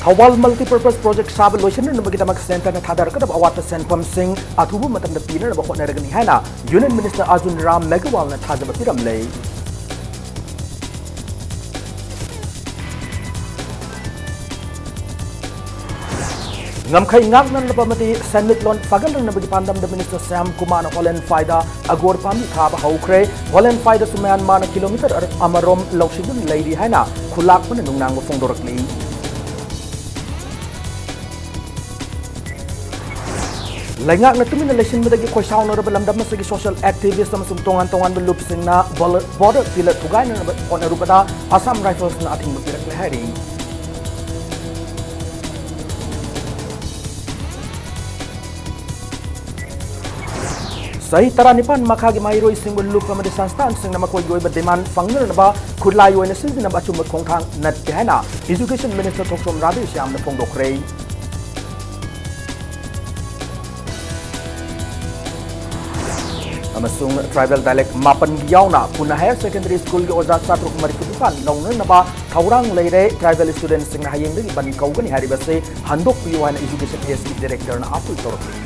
Thawal multi-purpose project sab lotion na magitamak center na thadar kada awat senpam sing athubu matam na pina na bakot na ragani hana Union Minister Arjun Ram Megawal na thadaba piramlay. Ngamkhay ngak nan labamati Senate lon fagal na bagipandam da Minister Sam Kumar Holland Faida agor pami thaba haukre Holland Faida su Myanmar na kilometer amarom lawsidun lady hana khulak pa nung nang fongdorakli. Lengak na tumin na lesin medagi kwaisaw na rabalam damas lagi social activist na masumtongan-tongan belupsing na border pilat tugay na narupada Assam Rifles na ating magpirak na hari. Sahi taranipan makagi mahiro ising belup na madisanstan sing na makoy-goy bademan fangner na ba kudlayo na sildi na ba chumag kongtang nat kihana Education Minister Toksom Rabi siyam na pongdokray. Amasung tribal dialect mapan giyaw na puna higher secondary school gi oja satruk marifutupan longner na ba taurang leire tribal students sing na hayeng dagi ban kaugani hari base handok piwan education ASD director na apul torokli.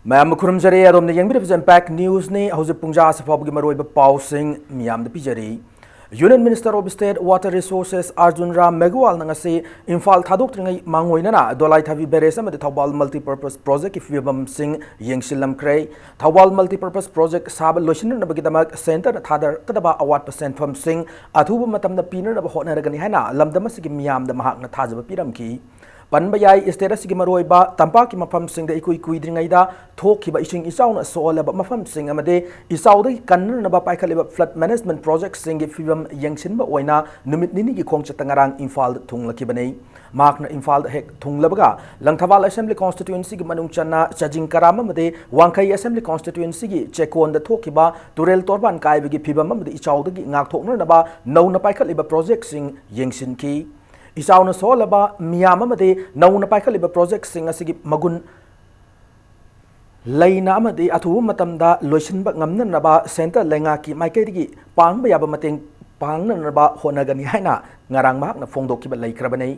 Mayam kurum jare adom ne yengbi impact news ne hauze pungja safab gi maroi ba pau sing miyam de pijari. Union Minister of State Water Resources Arjun Ram Megawal nangasi Imphal thadok tringai mangoina na dolai thabi beresa made Thawal multi-purpose project ifibam sing yengsilam krei Thawal multi-purpose project sab lotion na bagidamak center thadar kadaba award percent from sing athubu matam na piner na hotna ragani hana lamdama sigi miyam da mahak na thajaba piramki Panbayay estera sigi maroi ba tampa ki mafam sing da ikui kuidringai da thok ba ising isaw na sola ba mafam sing amade isaw da kanner na ba paikale ba flood management project sing gi fibam yengsin ba oina numit nini gi khong chatangarang Imphal thunglaki banei mak na Imphal hek thunglabaga Langthawal Assembly constituency gi manung channa chajing karama made Wangkai Assembly constituency gi chekon da thoki ba turel torban kai bi gi fibam amade isaw da gi ngak thokna na ba nau na paikale ba project sing yengsin ki Isaw na sola ba miyama made nauna paikaliba project sing asigi magun laina amade athu matamda loisin ba ngamna na ba center lenga ki maikai digi pang ba yaba mateng pang na ba honagani haina ngarang mak na fongdok ki ba laikrabanei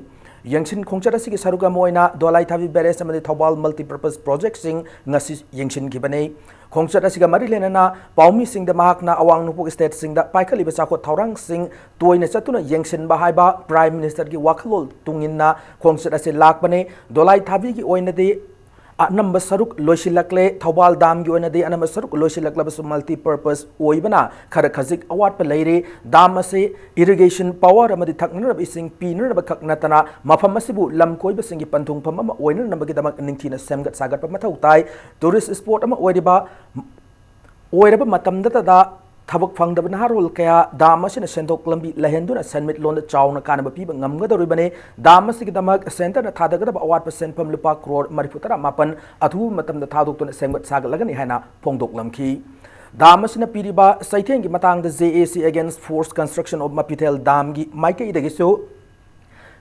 Yengsin khongchara sigi saruga moina dolai thabi beres amade Thawal multi-purpose project sing ngasi yengsin ki banei khongchara siga mari lenana paumi sing da mahak na awang nupuk state sing da paikali ba chakot thaurang sing toina chatuna yengsin ba haiba prime minister gi wakhalol tungin na khongchara se lak bane dolai thabi gi oina de number saruk loisilakle Thawal dam gi oina de anamba saruk loisilakla ba multi-purpose oibana khara khazik award pa leire dam ase irrigation power amadi thakna ba ising piner ba khakna tana mafam asibu lam koi ba singi panthung pham ama oina namba gi damak ningthina semgat sagat pa mathau tai tourist spot ama oiriba matamda da Thabak fangdaba naharol kaya dam asina sendok lambi lahenduna senmit lon da chawna kanaba piba ngamgadoribane dam asigi damak center na thadagadaba award percent pam lupa crore marifutara mapan athu matamda thadok tuna semgat sagalagani haina phongdok lamki dam asina piriba saithengi matangda JAC against forced construction of Mapitel dam gi maikai dagiso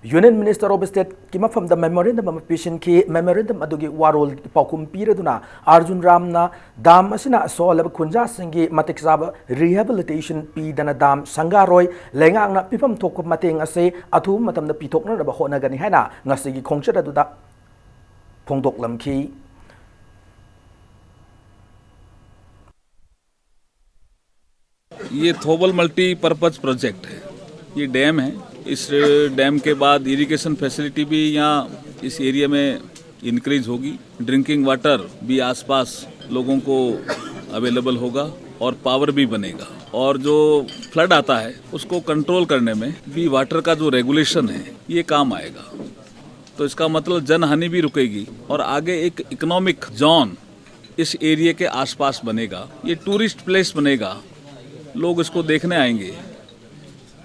Union Minister of State kima from the memorandum of patient ki memorandum adugi warol paukum piraduna Arjun Ram na dam asina so lab kunja singi matik sab rehabilitation pi dana dam sangaroi lengang na pipam thok mateng ase athu matam na pitok na ba hona gani haina ngasigi khongchada duda phongdok lamki ये Thoubal multipurpose project है ये dam है इस dam के बाद irrigation facility भी यहाँ इस एरिया में इंक्रीज होगी ड्रिंकिंग वाटर भी आसपास लोगों को अवेलेबल होगा और पावर भी बनेगा और जो फ्लड आता है उसको कंट्रोल करने में भी वाटर का जो रेगुलेशन है ये काम आएगा तो इसका मतलब जनहानि भी रुकेगी और आगे एक इकोनॉमिक जोन इस एरिया के आसपास बनेगा ये टूरिस्ट प्लेस बनेगा लोग इसको देखने आएंगे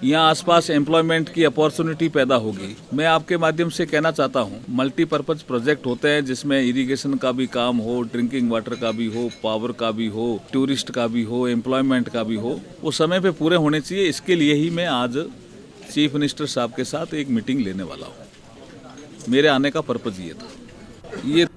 यहाँ आसपास एम्प्लॉयमेंट की अपॉर्चुनिटी पैदा होगी मैं आपके माध्यम से कहना चाहता हूँ मल्टीपर्पज प्रोजेक्ट होते हैं जिसमें इरिगेशन का भी काम हो ड्रिंकिंग वाटर का भी हो पावर का भी हो टूरिस्ट का भी हो एम्प्लॉयमेंट का भी हो वो समय पे पूरे होने चाहिए इसके लिए ही मैं आज चीफ मिनिस्टर साहब के साथ एक मीटिंग लेने वाला हूँ मेरे आने का पर्पज ये था ये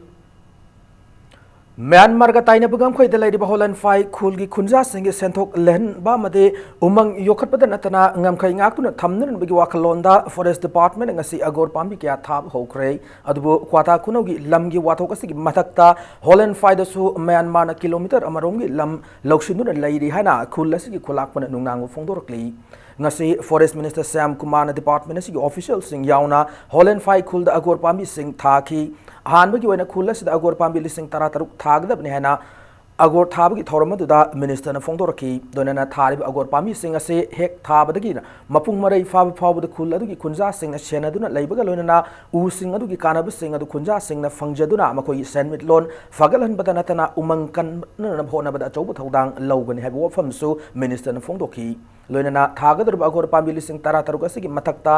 Myanmar ka taina bugam khoi delai riba holan fai khul gi khunja singi senthok len ba made umang yokhat pada natana ngam khai ngak tu na thamnan bagi wakalonda forest department ngasi agor pambi kya thab hokre adubu kwata kuno gi lam gi wathok asigi mathakta holan fai da su Myanmar na kilometer amarom gi lam lokshindu na lai ri haina khul asigi khulak pana nungnang phongdorkli ngasi forest minister Sam Kumar na department asigi official sing yauna holan fai khul da agor pambi sing thaki han bagi wena khul asida agor pambi lising tara taruk thagdab ne hana agor thabagi thoramadu minister na phongdorki donana tharib agor pami sing ase hek thabadagi mapung marai fab fawbud khul adugi khunja sing na senaduna leibaga loinana u sing adugi kanab sing adu khunja sing na fangjaduna makoi senmit lon fagalan badana tana umang kan na bhona bada chobu thodang logani habo famsu minister na phongdoki loinana thagadur agor pami lising tara taruga sigi mathakta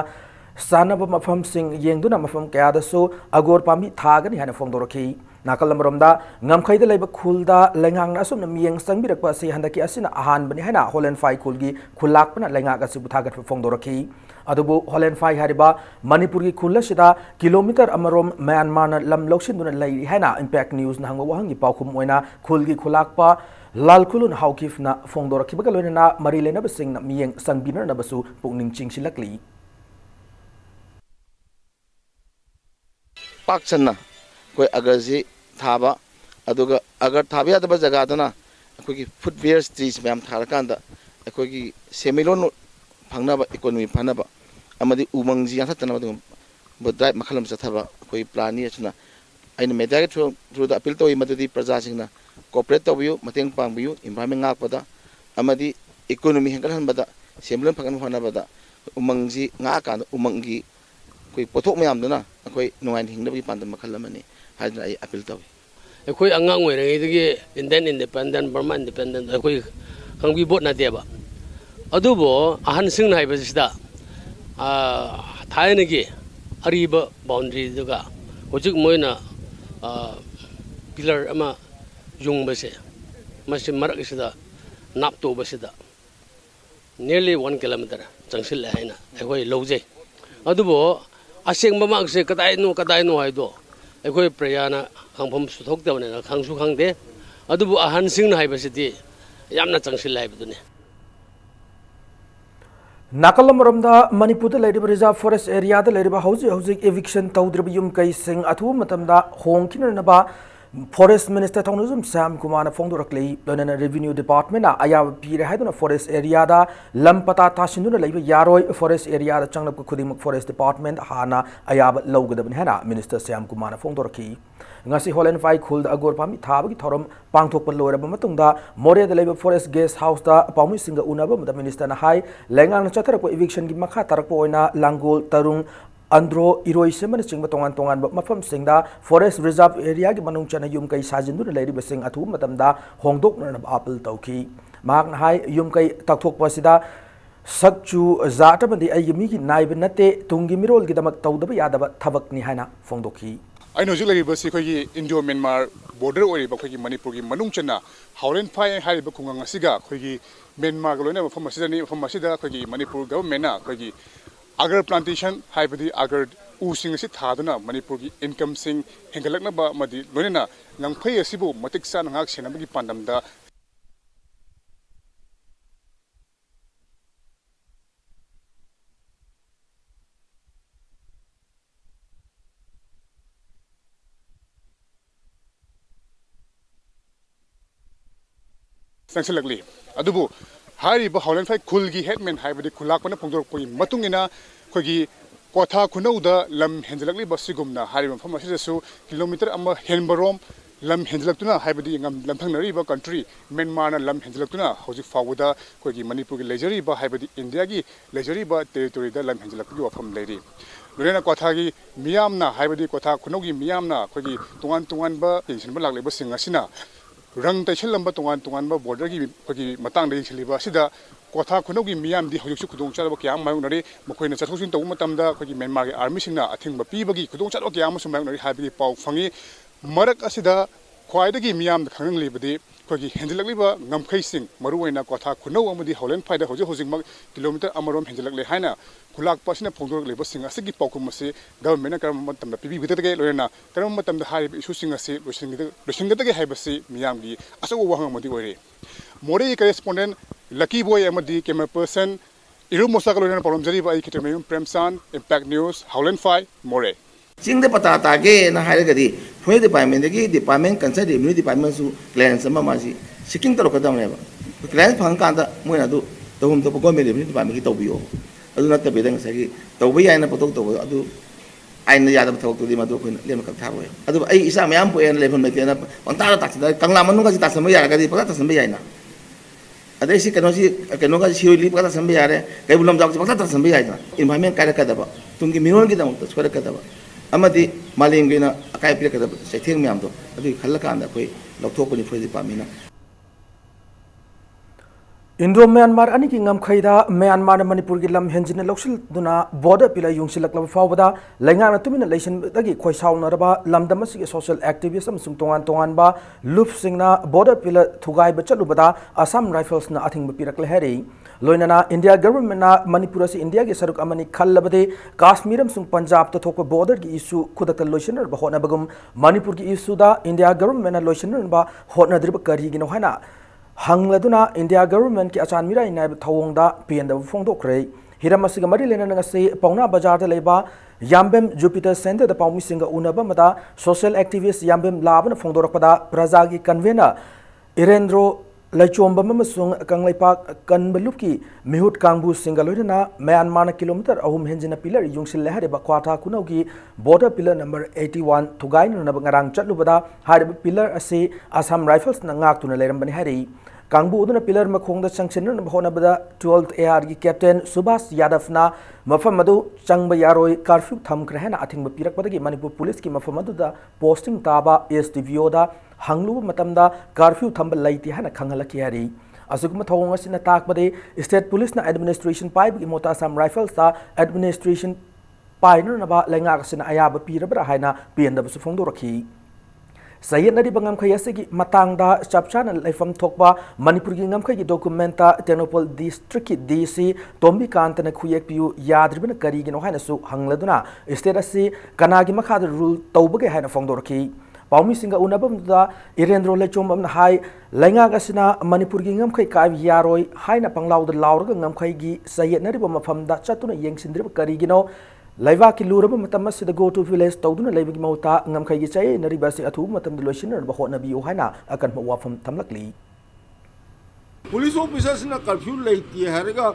sanaba mafam sing yengduna mafam kayadasu agor pami thagani hana phongdorki Nakalamromda ngamkhaida leba khulda lengang asum na miyeng sangbirak pa si handaki asina ahan bani hana holen fai khulgi khulak pana lenga ka sibu thagat phongdoraki adubu holen fai hariba Manipur gi khulla sida kilometer amarom Myanmar na lam lokshin duna lai hana impact news na hangwa hangi paukhum oina khulgi khulak pa lal khulun haukif na phongdoraki baga loina na marilena basing na miyeng sangbina na basu pungning chingsilakli pakchanna koi agar ji thaba aduga agar thabi adaba jaga dana koi ki footwears trees ma'am tharakanda koi ki semilon phangna ba economy phana ba amadi umang ji athatna ba bodai makhalam chathaba koi plani achuna aina media through the appeal to imadi praja singna cooperate to biu mateng pang biu environment ngak pada amadi economy hengkal han bada semilon phangan phana bada umang ji nga ka umang gi koi pothok mayam dana koi nungain hingna bi pandam makhalamani haidna ai appeal to ꯑꯩꯈꯣꯏ ꯑꯉꯥꯡ ꯑꯣꯏꯔꯤꯉꯩꯗꯒꯤ Indian independent Burma independent ꯑꯩꯈꯣꯏ ꯈꯪꯕꯤꯕꯣꯠ ꯅꯠꯇꯦꯕ ꯑꯗꯨꯕꯨ ꯑꯍꯟꯁꯤꯡꯅ ꯍꯥꯏꯕꯁꯤꯗ ꯊꯥꯏꯅꯒꯤ ꯑꯔꯤꯕ ꯕꯥꯎꯟꯗꯔꯤꯗꯨꯒ ꯍꯧꯖꯤꯛ ꯃꯣꯏꯅ ꯄꯤꯂꯔ ꯑꯃ ꯌꯨꯡꯕꯁꯦ ꯃꯁꯤ ꯃꯔꯛꯁꯤꯗ ꯅꯥꯞꯇꯧꯕꯁꯤꯗ ꯅꯤꯌꯔꯂꯤ 1 ꯀꯤꯂꯣꯃꯤꯇꯔ ꯆꯪꯁꯤꯜꯂꯦ ꯍꯥꯏꯅ ꯑꯩꯈꯣꯏ ꯂꯧꯖꯩ ꯑꯗꯨꯕꯨ ꯑꯁꯦꯡꯕ ꯃꯥꯛꯁꯦ ꯀꯗꯥꯏꯅꯣ ꯍꯥꯏꯗꯣ ꯑꯩꯈꯣꯏ ꯄ꯭ꯔꯖꯥꯅ ꯈꯪꯐꯝ ꯊꯣꯛꯇꯕꯅꯤꯅ ꯈꯪꯁꯨ ꯈꯪꯗꯦ ꯑꯗꯨꯕꯨ ꯑꯍꯟꯁꯤꯡꯅ ꯍꯥꯏꯕꯁꯤꯗꯤ ꯌꯥꯝꯅ ꯆꯪꯁꯤꯜꯂꯦ ꯍꯥꯏꯕꯗꯨꯅꯤ Nakalamromda Manipur Ladiba Reserve Forest Area the Ladiba Housing Eviction Taudribum Kaising Atu Matamda Honkinaba Forest Minister Tonusum Sam Kumana Fondorkli, London Revenue Department, Aya Pira Haduna Forest Area, Lampata Tashinduna Lava Yaroi Forest Area, the Changla Kudim Forest Department, Hana, Ayab Logadab Hana, Minister Sam Kumana Fondorki. Ngasi holen fai khul da agor pami thabagi thorom pangthok palora ba matungda more the labor forest guest house da pamu singa unaba da minister na hai lengang na chathar ko eviction gi makha tarak po oina langol tarung andro iroi seman chingba tongan mafam singda forest reserve area gi manung chana yum kai sajindu na leiri besing athu matamda hongdok na apple tauki mak na hai yum kai takthok pasida sakchu zata bandi ay mi gi naib nate tungi mirol gi damak tawdaba yadaba thabak ni haina fongdokhi I know Julie Basi Indo Myanmar border or Baki Manipur Manungchana, Howland Fire Harry Bakunga Siga, Kogi, Myanmar Golena from Masida, Kogi, Manipur government, Kogi, Agar plantation, Hybrid Agar Using Sit Hadana, Manipur income sing, Hengalaknaba Madi, Lorena, Langpay Sibu, Matiksan Action, Nabagi Pandamda. Sankshalagli. Adubu, Hari Howland Fai Kulgi Headman, Hybrid Kulakana Pongorpoi, Matungina, Kogi, Kota Kunauda, Lam Henzelagli Basigumna, Hari from Masisu, kilometer Amma Henbarom, Lam Henzelactuna, Hybrid Lampang River country, Myanmar, Lam Henzelactuna, Hosi Fawuda, Kogi Manipur Leisuriba, Hybrid Indiagi, Leisuriba territory, the Lam Henzelactu from Lady. Lorena Kotagi, Miamna, Hybrid Kota Kunogi, Miamna, Kogi, Tuanba, Sinbalak Singasina. Rang Tachel Lamba Tuanba border Kogi Matang de Chiliba Sida, Kota Kunogi Miam di Hojuk Kudong Chalaki, Maunari, Mokoina Chatusin to Matamda, Kogi Menmar Army Sina, I think Bapibagi, Kudong Chalaki, Maunari, Happy Pau Fangi, Marak Asida, Quaidagi Miam, the Kangan Libadi, ꯑꯩꯈꯣꯏꯒꯤ ꯍꯦꯟꯖꯜꯂꯛꯂꯤꯕ ꯉꯝꯈꯩꯁꯤꯡ ꯃꯔꯨꯑꯣꯏꯅ ꯀ꯭ꯋꯥꯊꯥ ꯈꯨꯅꯧ ꯑꯃꯗꯤ ꯍꯥꯎꯂꯦꯟ ꯐꯥꯏꯗ ꯍꯧꯖꯤꯛꯃꯛ kilometre ꯑꯃꯔꯣꯝ ꯍꯦꯟꯖꯜꯂꯛꯂꯦ ꯍꯥꯏꯅ ꯈꯨꯜꯂꯥꯛꯄ ꯑꯁꯤꯅ ꯐꯣꯡꯗꯣꯔꯛꯂꯤꯕꯁꯤꯡ ꯑꯁꯤꯒꯤ ꯄꯥꯎꯈꯨꯝ ꯑꯁꯤ ꯒꯚꯔꯟꯃꯦꯟꯠꯅ ꯀꯔꯝꯕ ꯃꯇꯝꯗ ꯄꯤꯕꯤꯒꯗꯒꯦ ꯂꯣꯏꯅꯅ ꯀꯔꯝꯕ ꯃꯇꯝꯗ ꯍꯥꯏꯔꯤꯕ ꯏꯁꯨꯁꯤꯡ ꯑꯁꯤ ꯂꯣꯏꯁꯤꯟꯒꯗꯒꯦ ꯍꯥꯏꯕꯁꯤ ꯃꯤꯌꯥꯝꯒꯤ ꯑꯆꯧꯕ ꯋꯥꯍꯪ ꯑꯃꯗꯤ ꯑꯣꯏꯔꯤ ꯃꯣꯔꯦꯒꯤ ꯀꯔꯦꯁꯄꯣꯟꯗꯦꯟ ꯂꯛꯀꯤ ꯕꯣꯏ ꯑꯃꯗꯤ ꯀꯦꯃꯦꯔꯥ ꯄꯔꯁꯟ ꯏꯔꯨ ꯃꯣꯁꯥꯒ ꯂꯣꯏꯅꯅ ꯄꯥꯎꯗꯝꯖꯔꯤꯕ ꯑꯩ ꯈꯤꯇꯃꯌꯨꯝ ꯄ꯭ꯔꯦꯝꯆꯥꯟ ꯏꯝꯄꯦꯛ ꯅ꯭ꯌꯨꯁ ꯍꯥꯎꯂꯦꯟ 5 ꯃꯣꯔꯦ ꯆꯤꯡꯗ ꯄꯇꯥ ꯇꯥꯒꯦꯅ ꯍꯥꯏꯔꯒꯗꯤ ꯐꯣꯔꯦꯁ ꯗꯤꯄꯥꯔꯠꯃꯦꯟꯠꯗꯒꯤ ꯗꯤꯄꯥꯔꯠꯃꯦꯟꯠ ꯀꯟꯁꯔꯟ ꯔꯦꯚꯤꯅ꯭ꯌꯨ ꯗꯤꯄꯥꯔꯠꯃꯦꯟꯠꯁꯨ ꯀ꯭ꯂꯤꯌꯥꯔꯦꯟꯁ ꯑꯃ ꯃꯥꯁꯤ ꯁꯤꯀꯤꯡ ꯇꯧꯔꯛꯀꯗꯕꯅꯦꯕ ꯀ꯭ꯂꯤꯌꯥꯔꯦꯟꯁ ꯐꯪꯀꯥꯟꯗ ꯃꯣꯏꯅ ꯑꯗꯨ ꯇꯧꯐꯝ ꯊꯣꯛꯄ ꯒꯣꯔꯃꯦꯟꯠ ꯔꯦꯚꯤꯅ꯭ꯌꯨ ꯗꯤꯄꯥꯔꯠꯃꯦꯟꯠꯀꯤ ꯇꯧꯕꯤꯌꯣ ꯑꯗꯨ ꯅꯠꯇꯕꯤꯗ ꯉꯁꯥꯏꯒꯤ ꯇꯧꯕ ꯌꯥꯏꯅ ꯄꯣꯠꯊꯣꯛ ꯇꯧꯕ ꯑꯗꯨ ꯑꯩꯅ ꯌꯥꯗꯕ ꯊꯕꯛꯇꯨꯗꯤ ꯃꯗꯨ ꯑꯩꯈꯣꯏꯅ ꯂꯦꯝꯅ ꯀꯛ ꯊꯥꯔꯣꯏ ꯑꯗꯨꯕꯨ ꯑꯩ ꯏꯆꯥ ꯃꯌꯥꯝ ꯄꯣꯛꯑꯦꯅ ꯂꯩꯐꯝ ꯂꯩꯇꯦꯅ ꯄꯪꯇꯥꯗ ꯇꯥꯁꯤꯟꯕ ꯀꯪꯂꯥ ꯃꯅꯨꯡꯒꯁꯤ ꯇꯥꯁꯟꯕ ꯌꯥꯔꯒꯗꯤ ꯄꯪꯇꯥ ꯇꯥꯁꯟꯕ ꯌꯥꯏꯅ ꯑꯗꯩ ꯁꯤ ꯀꯩꯅꯣꯒꯁꯤ ꯁꯤꯔꯣꯏ ꯄꯪꯇꯥ ꯇꯥꯁꯟꯕ ꯌꯥꯔꯦ ꯀꯩꯕꯨꯜ ꯂꯝꯖꯥꯎꯁꯤ ꯄꯪꯇꯥ ꯇꯥꯁꯟꯕ ꯌꯥꯏꯗꯅ ꯏꯟꯚꯥꯏꯔꯟꯃꯦꯟꯠ ꯀꯥꯏꯔꯛꯀꯗꯕ ꯇꯨꯡꯒꯤ ꯃꯤꯔꯣꯟꯒꯤꯗꯃꯛꯇ ꯁꯣꯏꯔꯛꯀꯗꯕ ꯑꯃꯗꯤ ꯃꯥꯂꯦꯝꯒꯤ ꯑꯣꯏꯅ ꯑꯀꯥꯏ ꯄꯤꯔꯛꯀꯗꯕ ꯆꯩꯊꯦꯡ ꯃꯌꯥꯝꯗꯣ ꯑꯗꯨꯒꯤ ꯈꯜꯂꯀꯥꯟꯗ ꯑꯩꯈꯣꯏ ꯂꯧꯊꯣꯛꯄꯅꯤ forest ꯗꯤꯄꯥꯔꯠꯃꯦꯟꯠꯅ Indo Myanmar ani ki ngam khaida Myanmar na Manipur ki lam henjin loksil duna border pila yungsilak lam fawda lenga na tumina leisen dagi khoi sauna raba lamdam si social activism sung tongan ba lup singna border pila thugai ba chalu bada Assam Rifles na athing pirak le heri loinana India government na Manipur si India ki saruk amani khallabade Kashmiram sung Punjab to thok border ki issue khudaka loisener ba hona bagum Manipur ki issue da India government na loisener ba hona dirba kari gi no haina Hangladuna India government ki achan mirai nai thawongda penda phongdokre hiramasiga mari lena ngase pauna bazar da leba Yambem Jupiter Center da paumi singa unaba mata social activist Yambem labna phongdorakpada praja ki convener Irendro Laichomba mamasung kanglaipak kanbalupki mihut kangbu singalorina Myanmar na kilometer ahum henjina pillar yungsil lehare ba kwata kunaugi border pillar number 81 thugai na ngarang chatlubada harib pillar ase Assam Rifles na ngak tuna lerambani hari Kangbu uduna pillar makhongda changchen na hona bada 12th AR gi captain Subhas Yadav na mafam madu changba yaroi curfew tham krehna athing ba pirak badagi Manipur police ki mafam madu da posting taba SDVO da hanglu matamda curfew thamba laiti hana khangalaki hari asuguma thawong asina takbade state police na administration pai gi mota Assam Rifles ta administration pai na ba lenga asina ayaba pirabra haina pienda bu sufongdo rakhi Sayed nadi bangam khaya segi matang da chapchana laifam thokba Manipur gi ngam khagi documenta Tenopol district ki DC Tombi Kantana khuyek piu yadribna kari gi no haina su hangladuna state asi kanagi makha rule tawbage haina fongdorki Paumi singa unabam da Irendro Lechom na hai lenga gasina Manipur gi ngam khai kai yaroi haina panglaw da lawr ga ngam khai gi sayed nadi ba mafam da chatuna yengsindrib kari gi no Laiva ki luraba matam asida go to village tawduna laibagi mauta ngam khai gi chai nariba si athu matam diloisiner ba hona bi haina akan mawafam tamlakli Police officers na curfew laiti harga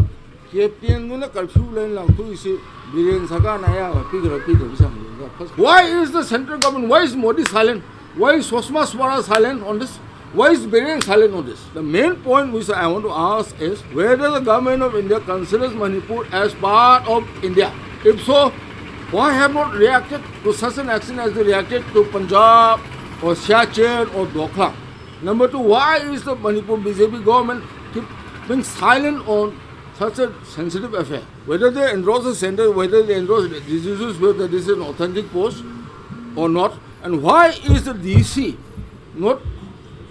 captain na curfew line lang to isi biren saga na ya pigra bisa Why is the central government, why is Modi silent? Why is Sushma Swaraj silent on this? Why is Biren silent on this? The main point which I want to ask is whether the government of India considers Manipur as part of India. If so, why have not reacted to such an action as they reacted to Punjab or Siachen or Doklam? Number two, why is the Manipur BJP government being silent on such a sensitive affair? Whether they endorse the center, whether they endorse the diseases, whether this is an authentic post or not, and why is the DC not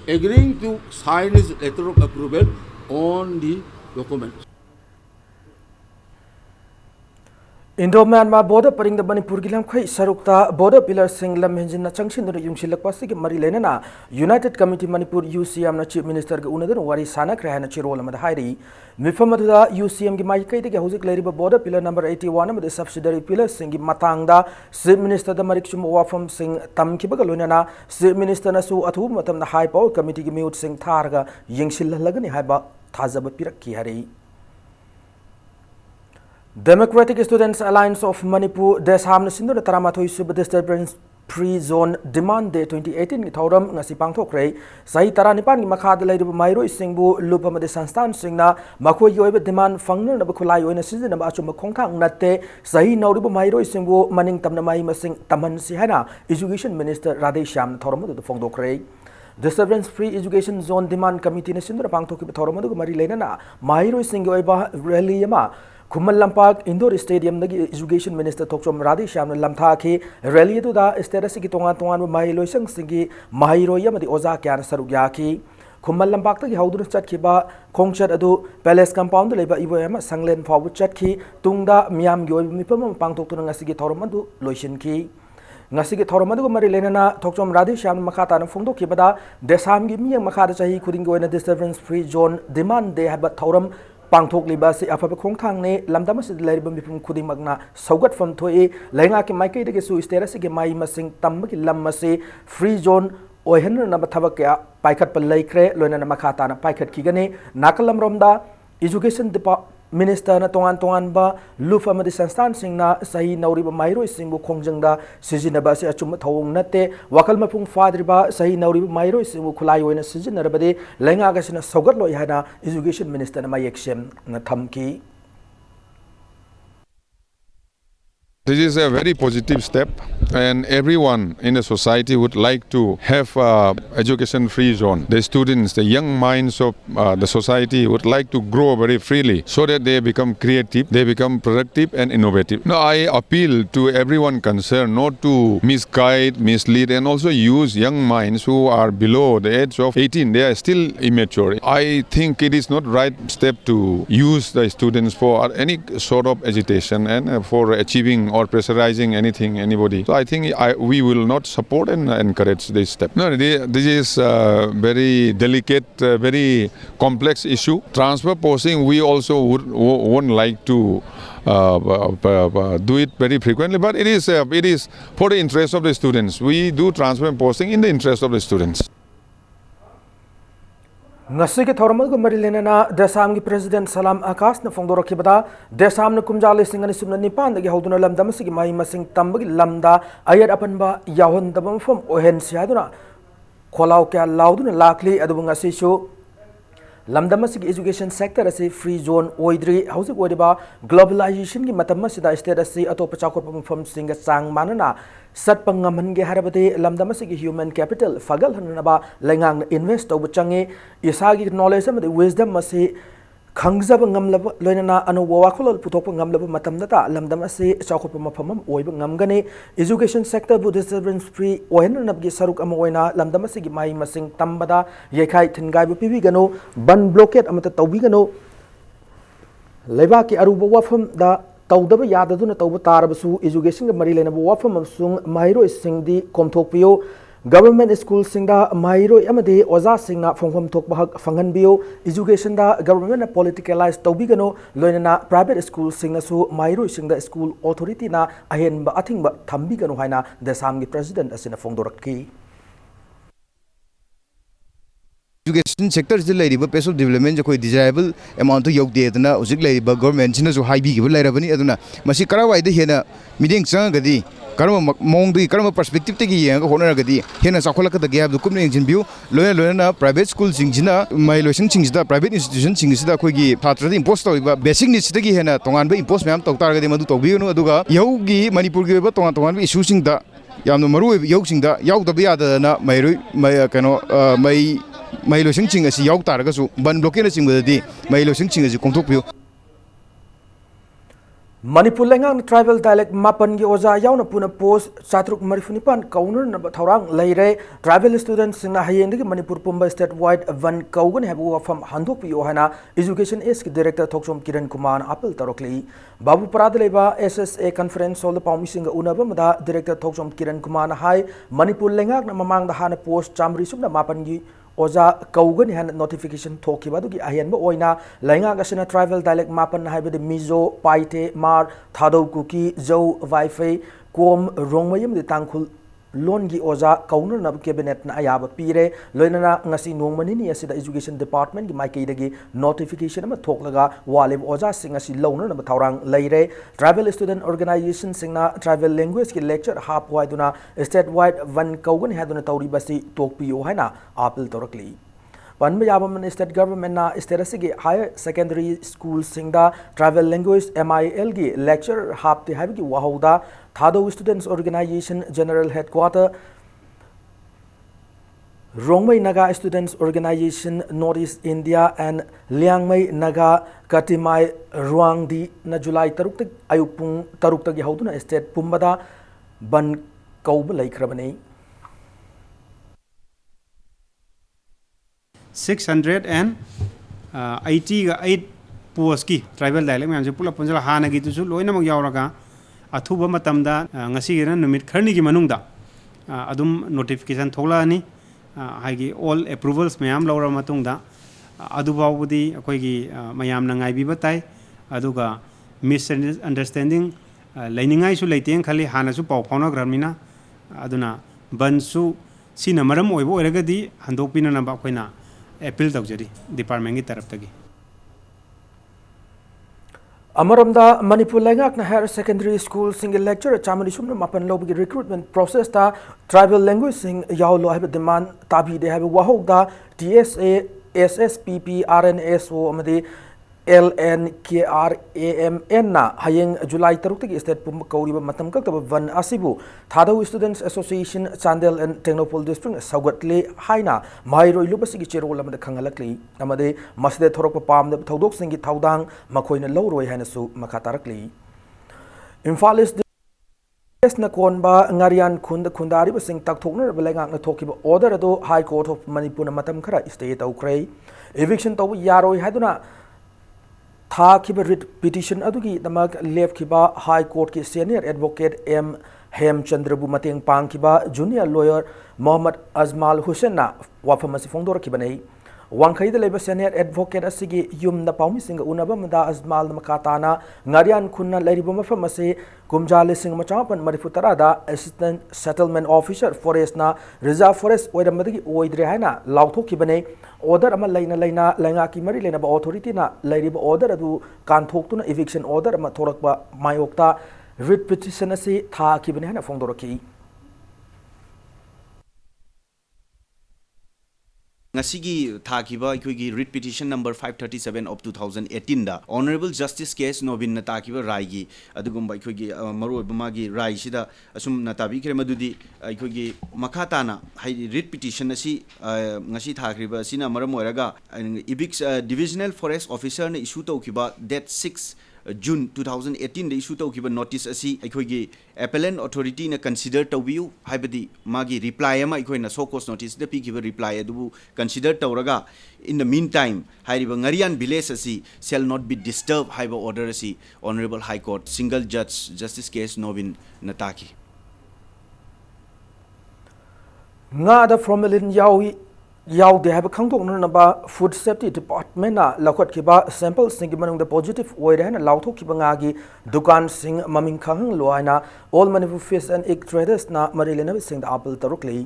agreeing to sign his letter of approval on the document? Indo Myanmar border paring the Manipur gilam khai sarukta border pillar sing lam henjin na changshin do yungsilak pasi ki mari lena na United Committee Manipur UCM na chief minister ga unadun wari sana krahana chirol amad hairi mifam da UCM gi mai kai de hojik leriba border pillar number 81 amad subsidiary pillar sing gi matang da chief minister da marik chum wafam sing tam ki baga lona na chief minister na su athu matam na high power committee gi miut sing thar ga yingsil lagani haiba thajaba pirak ki hari Democratic Students Alliance of Manipur Desham Sindu Taramatoi Sub Disturbance Free Zone Demand Day 2018 ki thoram ngasi pangthokre sahi taranipan ki makha de leiru mairo singbu lupam de sanstan singna makhoi yoiba demand fangna na khulai oina sizina ba achum khongthang natte sahi nauribu mairo singbu maning tamna mai masing taman si hana Education Minister Radhe Shyam thoram de phongdokre Disturbance Free Education Zone Demand Committee na sindu pangthok ki thoram de mari leina na mairo singyo oiba rally ma Kumal Lampak Indoor Stadium nagi Education Minister Thokchom Radhe Shyam lamtha ki rally tu da status ki tongan mahilo sang singi mahiro yamadi oza kyan sarugya ki Khuman लंबाक हौदुन चटखिबा खोंगचत अदु palace compound लेबा इबोयम संगलेन फाउ चटखि तुंगदा मियाम गी ओइब मिपम पांगथोक्तुन ngasi थौरम अदु लोइसिनखि ngasi थौरम अदु मरि लेना थोकचोम राधे श्याम मखाता फोंदोखिबदा देसाम गी मियं मखादा चाही खुदिंग गोइना disturbance free zone demand दे हाबा थौरम पांगथोक्लिबा से अफब खोंगथांगने लमदम से लेरिबम मिपम खुदिंगमगना सौगतफम थोए लेंगा के माइकैदगे सु स्टेरस के माई मसिंग तम्बगी लम से फ्री जोन ओहन नब थबक क्या पाइखत पर लेख्रे लोइना मखाता पाइखत खिगने नाकलम रोमदा एजुकेशन मिनिस्टर तोंगान तोंगान बा लुफ अमदि संस्थान सिंगना सही नौरिबा माइरोइ सिंगबु खोंजंगदा सिजिनबा से अचुम थौंग नते वकल मपुंग फाद्रिबा सही नौरिबा माइरोइ सिंगबु खुलाई ओइना सिजिनरबदे लेंगागसिना सौगतलोइ हाना एजुकेशन मिनिस्टर ना मायेक्सेम न थमकी This is a very positive step, and everyone in the society would like to have education-free zone. The students, the young minds of the society would like to grow very freely so that they become creative, they become productive and innovative. Now, I appeal to everyone concerned not to misguide, mislead, and also use young minds who are below the age of 18. They are still immature. I think it is not right step to use the students for any sort of agitation and for achieving or pressurizing anybody. So I think we will not support and encourage this step. No, this is a very delicate, very complex issue. Transfer posting, we also won't like to do it very frequently, but it is for the interest of the students. We do transfer posting in the interest of the students. ngasi ke thormal ko mari lenana desam gi president salam akas na fongdorokibada desam na kumjale singani sumna nipan dagi hoduna lamdam sigi mai masing tambagi lamda ayat apanba yahon dabam fom ohen siaduna kholau kya lauduna lakli adu ngasi shu lamdam sigi education sector ase free zone oidri hausi oidiba globalization gi matam sida state ase atop chakor pam singa sang manana satpa ngamhange harabade lamdam sigi human capital fagal hanaba lengang invest tobu change isagi knowledge amade wisdom ase खंगजब ngamlab loinana anu wakhol puthokpa ngamlab matamdata lamdam ase chakhopa mafamam oiba ngamgane education sector bu disturbance free ohen nabgi saruk am oina lamdam ase gi mai masing tambada yekhai thingai bu pibi gano ban blockade amata tawbi gano leiba ki aruba wafam da tawdaba yadaduna tawba tarabasu education ga mari lena bu wafam amsung mairo singdi komthokpiyo government school singda mairo amade oza singna phongphom thokba hak phanganbiyo education da government na politicalize tawbigano loinana private school singna su mairo singda school authority na ahenba athingba thambigano haina desam gi president asina phongdorakki education sector is the pace of development jo desirable amount to yok de na ujik government sina jo high bi gi lairabani aduna masi karawai de hena meeting changadi karma mong di karma perspective te gi yang honor gadi hena sakhola ka da gap du kumne engine view loya private school singina mai loising singida private institution singida khoi gi phatra impose to basic needs te gi hena tongan ba impose ma'am tok tar gadi madu tok bi no aduga yau gi manipur gi ba tongan issue singda yamno maru yau singda yau da ba da na mai kano mai loising sing asi yau tar ga su ban blockade singda di mai loising sing asi kongthok bi Manipur lengang tribal dialect mapan gi oza yauna puna post chatruk marifunipan kaunur na thaurang leire tribal students na hayeng gi Manipur pumba state wide van kaugan habu wafam handuk pi ohana education is ki director thoksom kiran kumar apil tarokli babu parad leba ssa conference hall paumi singa unaba mada director thoksom kiran kumar na hai Manipur lengak na mamang da hana post chamri sumna mapan gi oza kaugan han notification thoki badugi ahian ba oina lainga gasina tribal dialect mapan haibede mizo paite mar thadau kuki zo wifi kom rongmayam de tangkhul loan gi oza kaunur na cabinet na ayaba pire loinana ngasi nongmani ni asida education department gi maikei dagi notification ama thoklaga walib oza singasi loaner na thaurang leire tribal student organization singna tribal language ki lecture hap waiduna state wide van kaugan haduna tawri basi tokpiyo haina apil torakli Panba Yabaman state government na state higher secondary school singda travel language MIL gi lecture hap te habi gi wahauda Thado students organization general headquarter Rongmai Naga students organization Northeast India and Liangmai Naga Katimai Ruangdi na July taruk tak ayupung taruk tak yauduna state pumbada ban kauba laikrabani 688 post ki tribal dialect ma'am से पुला पंजला हाना की तुसु लोइना मग यावरगा अथुब मतमदा ngasi गिरन numit खरनी की मनुंगदा adum notification थोला नि हाइगी all approvals ma'am लौरा मतुंगदा अदुबावुदी अखोइगी मयाम नंगाई बिबा ताई अदुगा misunderstanding लाइनिंगाई सु लेतें खाली हाना सु पाव फाउनग्रामिना अदुना बनसु सिना मरम ओइबो ओरगदी हंदोपिना नबा अखोइना अपील तौजरी डिपार्टमेंट की तरफ तगी अमरमदा मणिपुर लैंगाकना higher secondary school single lecture चामरी सुमन मापन लोबगी रिक्रूटमेंट प्रोसेस ता ट्राइबल लैंग्वेज सिंग यावलो हाइब डिमांड ताबी दे हाइब वाहोदा TSA SSPP RNSO अमदे LNKRAMN ना हयेंग जुलाई 3 तक स्टेट पुम कौरिबा मतम कक्तब वन असिबु Thadou students association Chandel and Tengnoupal district सौगतले हाइना माइरोइ लुबसिगी चेरोल अमदे खंगलकली अमदे मसदे थोरक पाम थौदोक सिंगी थौदांग मखोइना लौरोइ हाइनासु मखा तारकली इम्फाल इस्ट न कोनबा ngarian khund khundari ba sing tak thokna belengak na thokiba order ado high court of manipur na matam khara stay tawkrei eviction taw yaroi haduna था किबा रिट पिटिशन अदुगी दमक लेफ किबा हाई कोर्ट की सीनियर एडवोकेट एम हेमचंद्रबु मतेंग पांग किबा जूनियर लॉयर मोहम्मद अजमाल हुसैन ना वाफम असी फोंदोर किबनै वांखैद लेबा सीनियर एडवोकेट असिगी युमना पाउमी सिंग उनबा मदा अजमाल मकाताना ngarian khunna लेरिबो मफम असे कुमजाले सिंग मचापन मरिफु तरादा असिस्टेंट सेटलमेंट ऑफिसर फॉरेस्ट ना रिजर्व फॉरेस्ट ओइरमदगी ओइद्रे हाइना लाउथोकिबनै order ama laina lenga ki mari lena ba authority na lairiba order adu kanthok tuna eviction order ama thorakba mayokta writ petition asi tha ki bane hana fongdoraki ngasigi thakiba aikoigi writ petition number 537 of 2018 da honorable justice case nobin na takiba rai gi adugumba aikoigi maroi bama gi rai sida asum na tabi kre madudi aikoigi makhata na writ petition asi ngasi thakriba sina maram oiraga ibix divisional forest officer na issue tawkiba date 6 June 2018 issue tawkiba notice asi aikoigi appellant authority na consider tawbiu haibadi magi reply ama aikoina so cause notice da pikiba reply adu consider tawraga in the meantime hairiba ngarian village asi shall not be disturbed haiba order asi honorable high court single judge justice case nobin nataki nga da formalin yaudi have khangdokna food safety department na lakot kiba sample sing manung the positive oire na lauthok kiba nga gi dukan sing maming khang loina all Manipur fish and egg traders na marilena sing the apple tarukli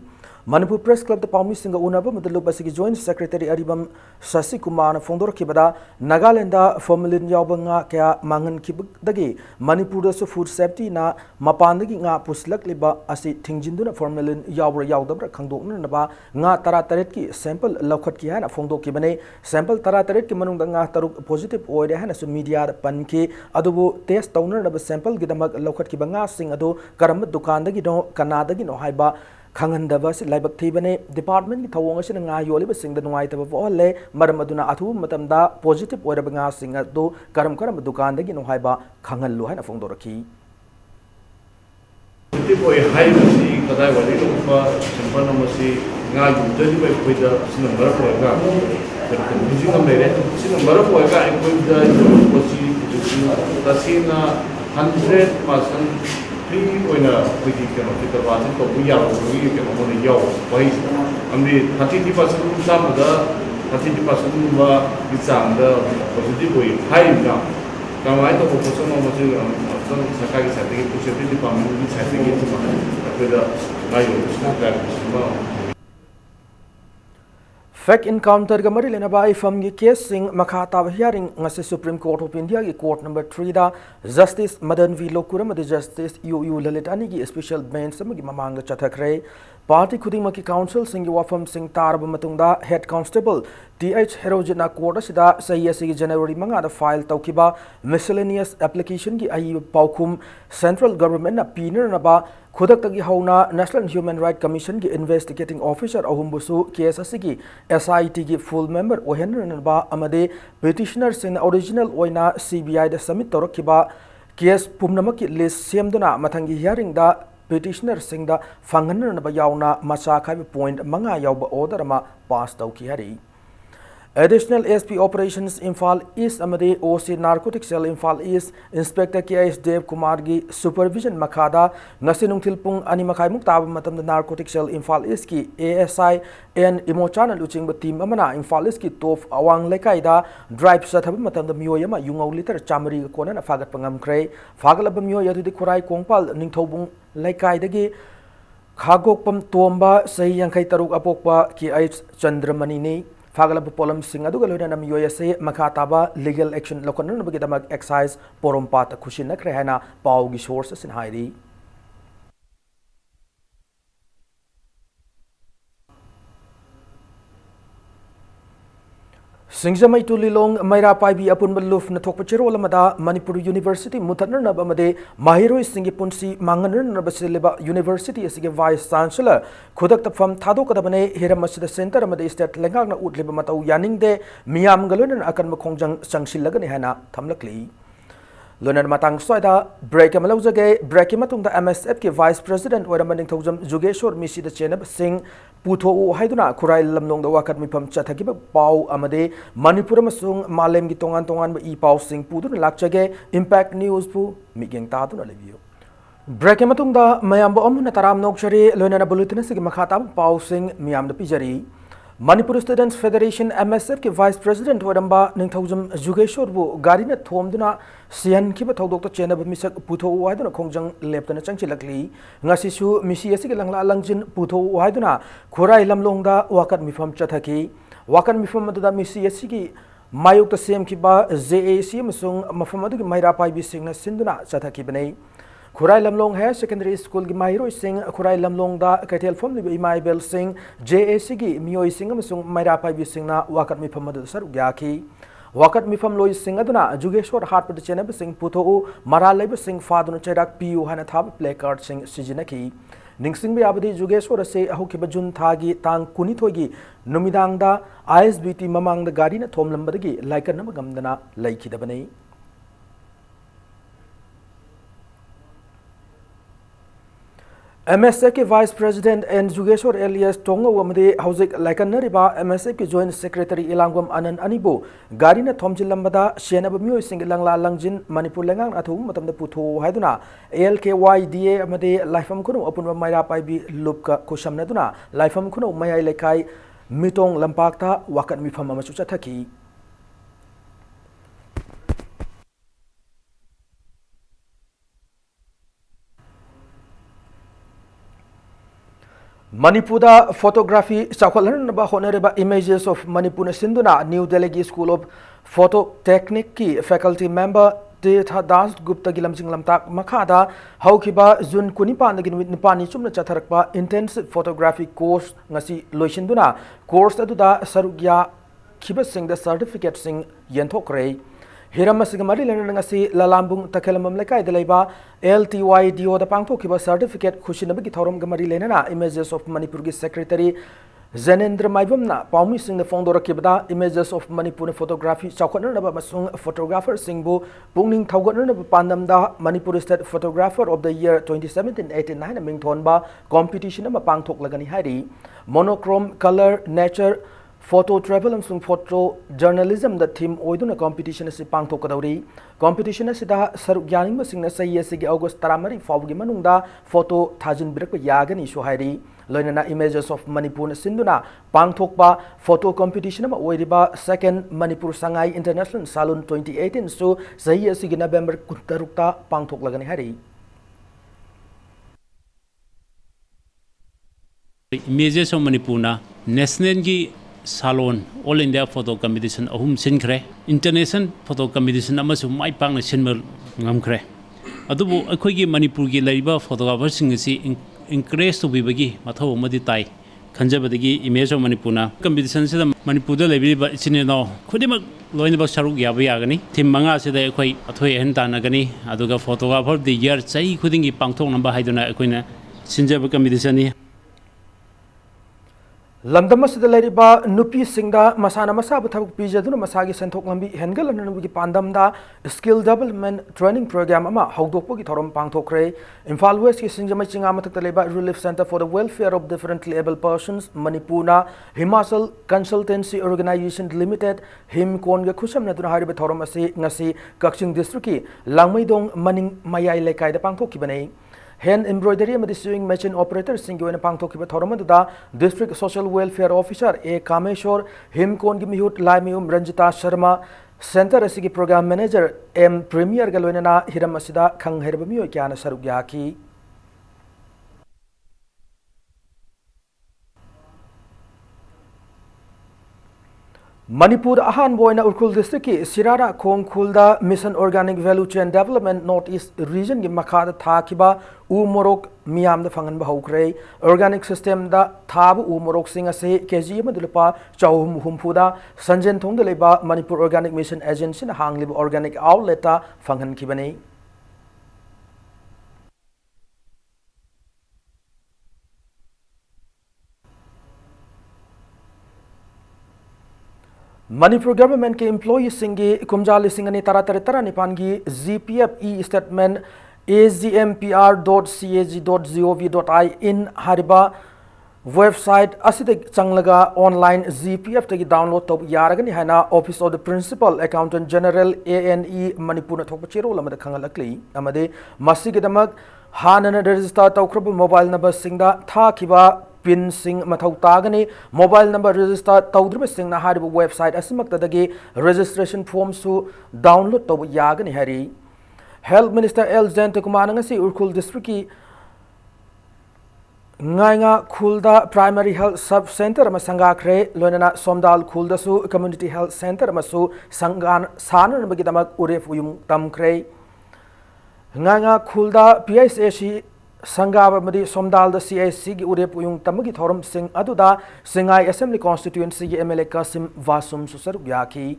Manipur Press Club the Palmi Singa Unaba Mudalubasiki Joint Secretary Aribam Sasi Kumar Fondor Kibada Nagalanda Formalin Yabanga Kya Mangan Kibdagi Manipur food safety na Mapandagi nga puslak liba asi Tingjinduna Formalin Yabra Yaudabra Kangdokna Naba nga Tarataret ki sample Laukat ki hana Fondo Kibane sample Tarataret ki Manung nga Taruk positive oide hana su media panki adubu test towner naba sample gidamak Laukat Kibanga sing adu Karam Dukandagi no Kanadagi no haiba खंगनदब से लाइबक थीबने department की थवोंग से nga योलिब Singh the नुआइतब वोले मरम अदुना अथु मतमदा positive ओरब nga सिंग दो करम करम दुकान दगी नुहाइबा खंगन लो हैना फोंदोरकी positive ओय हाइबसी कदाय वाली लोपा सिंपल नमसी nga युतली बाय कोइदा सिन मरप ओयगा तर म्यूजिक में रे सिन मरप ओयगा कोइदा कोसी तसीना 100% free ओइना कोइदी के नो फिटर बासिन तो बुया बुई के नो ने याव वही हमने 30% सामदा 30% वा बिचांग द पॉजिटिव ओय हाई ना कमाई तो प्रोपोजल नो मजे असन सरकारी साइड के पॉजिटिव डिपार्टमेंट की साइड के तो गायो उसका Fact encounter gamari lena ba ifam gi case sing makhata hearing ngase Supreme Court of India gi court number 3 da Justice Madan V Lokuram de Justice UU Lalitani gi special bench samagi mamang chathakre party khuding maki council sing gi wafam sing tarab matungda head constable TH Herojina court asida sayasi gi January manga da file tawkiba miscellaneous application gi ai paukhum central government na piner na ba खुदक तगी हौना national human right commission की investigating officer अहुमबुसु case असगी SIT की full member ओहेनरनबा अमदे petitioner सिन ओरिजिनल ओइना CBI दा सबमिट तोरखिबा केस पुमनमक की लिस्ट सेमदुना मथंगी हियरिंग दा पिटिशनर सिंग दा फंगनरनबा यावना मचा खाइब पॉइंट मंगा यावबा ऑर्डर मा पास तौखि Hari Additional SP Operations Imphal East Amade OC Narcotic Cell Imphal East Inspector KS Dev Kumar gi Supervision Makada ngasi nungthil pung ani makai muk tab matam da Narcotic Cell Imphal East ki ASI and Imochana luching ba team amana Imphal East ki tof awang lekai da drive sa thab matam da myoy ama yungau liter chamari kona na fagat pangam krai fagalab myoy adu di kurai kongpal ningthobung lekai dagi khagok pam tomba sei yangkai taruk apokpa ki H Chandramani ni Fagalab Polam Singh Adugaluna USA Makataba legal action Lokan Bagamak excise Porompat Kushina Krehana Paugi sources in Heidi. Singjamai Tulilong Maira Paibi Apun Baluf Natokpachero Lamada Manipur University Mutaner Nabamade Mahiro Singipunsi Manganer Nabasileba University as a Vice Chancellor Kudak from Tadokadabane Hiramashida Center Amade State Langana Utlibamata Yaning de Miam Galun and Akan Makongjang Sangshilagani Hana Tamlakli. Lunar Matang Soida Break Amalozage Break Matung the MSF ki Vice President Wadamanning Tozam Jugeshor Misi the Chenab Singh Puto Haiduna Kurai Lamnong the Wakat Mipam Chatakiba Pau Amade Manipur Masung Malem Gitongan Tongan E Pau Singh Pudun Lakchage Impact News Pu Miging Tatuna Review. Break Matung the Mayamba Omuna Taram Nokshari Lunar Bulletin Sig Makatam Pau Singh Miam the Pijari Manipur Students Federation MSF ki Vice President Wadamba Ningthojam Jugeshor bu Garina Thomduna Sian Kiba Dr. Chenab Misak Puto Waduna Kongjang Leptana Changchilakli Ngasisu Misiasi Langla Langjin Puto Waduna Kurai Lamlongda Wakat Mifam Chathaki Wakat Mifam Mada Misiasi Mayuk the same Kiba ZAC Masung Mafamadu Maira Pai Bising Sinduna Chathaki Bane Kurai Lamlong Higher Secondary School gi Mahiro Singh Kurai Lamlong da Katel Form Libi Imai Bel Singh JAC gi Miyoi Singh Amasung Maira Pai Bi Singh na Wakat Mifam Madu Saruk Yaki Wakat Mifam Loi Singh aduna Jugeshwar Harpad Chenab Singh Puto Mara Leba Singh Faduna Chedak Piu Hana Thab Placard Singh Sijinaki Ningsing bi abadi Jugeshwar se Ahukiba Jun Thagi Tang Kunithogi Numidang da ISBT Mamang da Gadi na Thom Lambadagi Laikan Namagamdana Laikidabane MSF के Vice President and Jugeshwar Elias Tongo Wamade Hauzik Laikanariba MSF के Joint Secretary Ilangwam Anan Anibo Garina Thomjil Lambada Shenab Myo Sing Langla Langjin Manipur Langang Athum Matam the Puto Haiduna ALKYDA Amade Lifam Kuno Open Maira Paibi Lupka Kushamnaduna Lifam Kuno Maya Lekai Mitong Lampakta Wakat Mifam Masucha Taki Manipur photography Sakwalanaba Honorable Images of Manipur Sinduna New Delhi School of Photo Technique ki faculty member Tetha Das Gupta Gilam Singlam Tak Makada Haukiba Zun Kunipan Nipani Chumna Chatharakpa intensive photography course ngasi loisinduna course aduda sarugya Kiba Singh the certificate Singh Yenthokre Hiramasgamari Lanangasi Lalambung Takelamam Lekai Deleba LTYDO the Pangto Kiba certificate Kushinabiki Thorum Gamari Lenana images of Manipur Secretary Zenendra Maibamna Paumi Singh the founder Kibda images of Manipur photography Chakwana Masung photographer Singbu Pungning Taugan Pandamda Manipur State Photographer of the year 2017-89 Mingtonba competition of Pangtok Lagani Hari monochrome color nature Photo travel and photo journalism the theme oiduna competition is pangto kadawri competition is da sarugyaning masing na sa yesigi August taramari fawgi manungda photo thajin birak yagani so hairi loinana images of Manipur sinduna pangthokpa photo competition ma oiriba second Manipur Sangai International Salon 2018 so sa yesigi November kuntarukta pangthok lagani hari images of Manipur na national gi Salon All India Photo Competition ahum sinkre International Photo Competition amasu mai pang na sinmal ngamkre adubu akhoi Manipur gi laiba photographers sing si encourage to bibagi mathau madi tai khanjabadagi image of Manipur na competition se Manipur da laiba chine no khudima loina ba saruk ya ba yagani thim manga se da akhoi athoi hen ta na gani aduga photographer the year chai khudingi pangthok namba haiduna akhoi na sinjaba competition ni ꯂꯝꯗꯝ ꯑꯁꯤꯗ ꯂꯩꯔꯤꯕ ꯅꯨꯄꯤꯁꯤꯡꯗ ꯃꯁꯥꯅ ꯃꯁꯥꯕꯨ ꯊꯕꯛ ꯄꯤꯖꯗꯨꯅ ꯃꯁꯥꯒꯤ ꯁꯦꯟꯊꯣꯛ ꯂꯝꯕꯤ ꯍꯦꯟꯒꯠꯍꯟꯅꯕꯒꯤ ꯄꯥꯟꯗꯝꯗ ꯁ꯭ꯀꯤꯜ ꯗꯦꯚꯂꯞꯃꯦꯟꯠ ꯇ꯭ꯔꯦꯅꯤꯡ ꯄ꯭ꯔꯣꯒ꯭ꯔꯥꯝ ꯑꯃ ꯍꯧꯗꯣꯛꯄꯒꯤ ꯊꯧꯔꯝ ꯄꯥꯡꯊꯣꯛꯈ꯭ꯔꯦ꯫ ꯏꯝꯐꯥꯜ ꯋꯦꯁꯀꯤ ꯁꯤꯡꯖꯃꯩ ꯆꯤꯡꯉꯥ ꯃꯊꯛꯇ ꯂꯩꯕ ꯔꯤꯂꯤꯐ ꯁꯦꯟꯇꯔ ꯐꯣꯔ ꯗ ꯋꯦꯜꯐꯦꯌꯔ ꯑꯣꯐ ꯗꯤꯐꯔꯦꯟꯠꯂꯤ ꯑꯦꯕꯜ ꯄꯔꯁꯟꯁ ꯃꯅꯤꯄꯨꯔꯅ ꯍꯤꯃꯥꯆꯜ ꯀꯟꯁꯜꯇꯦꯟꯁꯤ ꯑꯣꯔꯒꯅꯥꯏꯖꯦꯁꯟ ꯂꯤꯃꯤꯇꯦꯗ ꯍꯤꯝꯀꯣꯟꯒ ꯈꯨꯠꯁꯝꯅꯗꯨꯅ ꯍꯥꯏꯔꯤꯕ ꯊꯧꯔꯝ ꯑꯁꯤ ꯉꯁꯤ ꯀꯛꯆꯤꯡ ꯗꯤꯁꯇ꯭ꯔꯤꯛꯀꯤ ꯂꯥꯡꯃꯩꯗꯣꯡ ꯃꯅꯤꯡ ꯃꯌꯥꯏ ꯂꯩꯀꯥꯏꯗ ꯄꯥꯡꯊꯣꯛꯈꯤꯕꯅꯤ꯫ ꯍꯦꯟ ꯏꯝꯕ꯭ꯔꯣꯏꯗꯔꯤ ꯑꯃꯗꯤ ꯁ꯭ꯋꯤꯡ ꯃꯦꯆꯤꯟ ꯑꯣꯄꯔꯦꯇꯔꯁꯤꯡꯒꯤ ꯑꯣꯏꯅ ꯄꯥꯡꯊꯣꯛꯈꯤꯕ ꯊꯧꯔꯝ ꯑꯗꯨꯗ district social welfare officer A Kameshwar हिमकोन की मिहुत लाइमयूम रंजिता शर्मा सेंटर असिगी प्रोग्राम मैनेजर एम प्रीमियर का लोइनना हिरम असिदा खंगहेरब मियोय क्याना सरुक याखी। मणिपुर अहान बोइना उरखुल डिस्ट्रिक्ट की सिरारा खोंगखुलदा mission organic value chain development north east region की मखादा थाकिबा उ मोरोक मियाम द फंगन बहुखरे। ऑर्गेनिक सिस्टम दा थाब उ मोरोक सिंग असे केजी अमद लुपा 450 संजन थोंग द लेबा मणिपुर ऑर्गेनिक मिशन एजेंसी न हांगलिब ऑर्गेनिक आउटलेट ता फंगन खिबने। मणिपुर गवर्नमेंट के एम्प्लॉई सिंगी कुमजा लिसिंग अनि तरा तरे तरा निपान की GPF ई स्टेटमेंट agmpr.cag.gov.in हरिबा वेबसाइट असिदे चंगलगा ऑनलाइन GPF तगी डाउनलोड तब यारगनी हैना office of the principal accountant general ANE Manipur न थोप चेरो लमद खंगलकली अमदे मसिगिदमक हानन रजिस्टर तौख्रब मोबाइल नंबर सिंगदा थाखिबा पिन सिंग मथौ तागनी मोबाइल नंबर रजिस्टर तौद्रब सिंगना हारिब वेबसाइट असिमक्तदगी रजिस्ट्रेशन फॉर्म सु डाउनलोड तब यागनी हरी। Health minister L Jayant Kumar ngasi Ukhrul district की ngainga khulda primary health sub centre में संगाखरे लोनना सोमदाल खुलदसु कम्युनिटी हेल्थ सेंटर में सु संगान सानन बगिदमक उरेफ उयुम तमखरे। ngainga khulda PSAC संगाब मदी सोमदाल द CIC की उरेफ उयुम तमगी थोरम सिंह अदुदा सिंगाई असेंबली कॉन्स्टिट्यूएंसी की MLA कासिम वासुम सुसर याकी।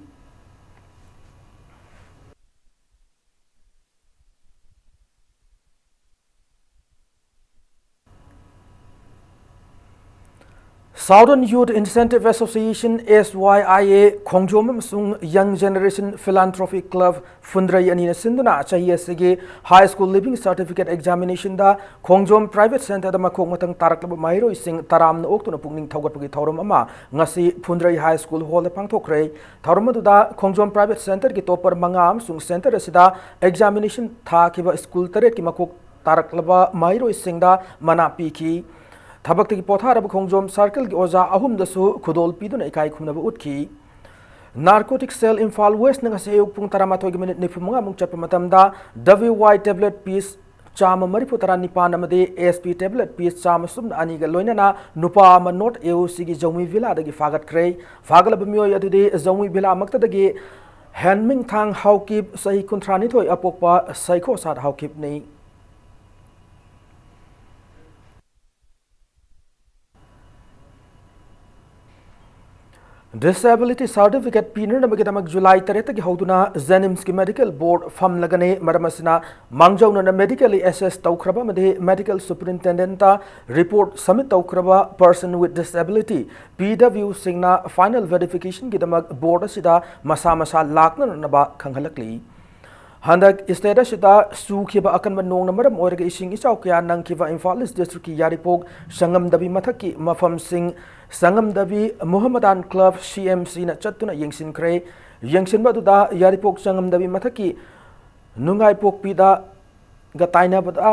Southern Youth Incentive Association SYIA Khongjom amsung Young Generation Philanthropy Club Fundrai anina sinduna chahi asigi High School Living Certificate Examination da Khongjom Private Center da makok matang taraklab mairoi sing taram na oktuna pungning thawgatpagi thawram ama ngasi Fundrai High School Hall da pangthokre। thawram aduda Khongjom Private Center ki topper manga amsung center asida examination thakiba school taret ki makok taraklaba mairoi sing da mana piki। थबक पोथारब Khongjom circle की ओजा अहुमदसु खुदोल पीदुना इकाई खुमनब उठकी। नार्कोटिक सेल इम्फाल वेस्ट नंगसे अयुक पुंग 13 मिनट निफुमंगा मुंग चप्प मतमदा WY टेबलेट पीस चाम मरिफु 9 अमदे SP टेबलेट पीस चाम सुम अनिगा लोइनना नुपा अम नॉट AOC की जौमी विला दगी फागतख्रे। फागलब मियोय अदुदे जौमी विला मक्तदगी हैनमिंग थांग हाउकिप सही 39 अपोकपा सैखो सात हाउकिप नहीं। डिसेबिलिटी सर्टिफिकेट पीनर बगीदमक जुलाई 3 की हौदुना जेनिम्स की मेडिकल बोर्ड फम लगने मरमसना मांगजौना मेडिकली एसेस तौख्रबा मधे मेडिकल सुपरिटेंडेंट रिपोर्ट सबमिट तौख्रबा पर्सन विथ डिसेबिलिटी PW सिंगना फाइनल वेरिफिकेशन की दमक बोर्ड असिदा मसा मसा लाकननबा खंगलकली। हंदक स्टेट असिदा सुखिबा अकनब नोंग मरम ओरगा इसिंग इचाउ क्या नंगखिबा इम्फाल ईस्ट डिस्ट्रिक्ट की यारिपोक संगमदबी मथक की मफम सिंह संगमदबी मोहम्मदान क्लब CMC न चत्तुना यंगसिनख्रे। यंगसिनबा दुदा यारिपोक संगमदबी मथक की नुंगाइपोक पीदा गताइनाबदा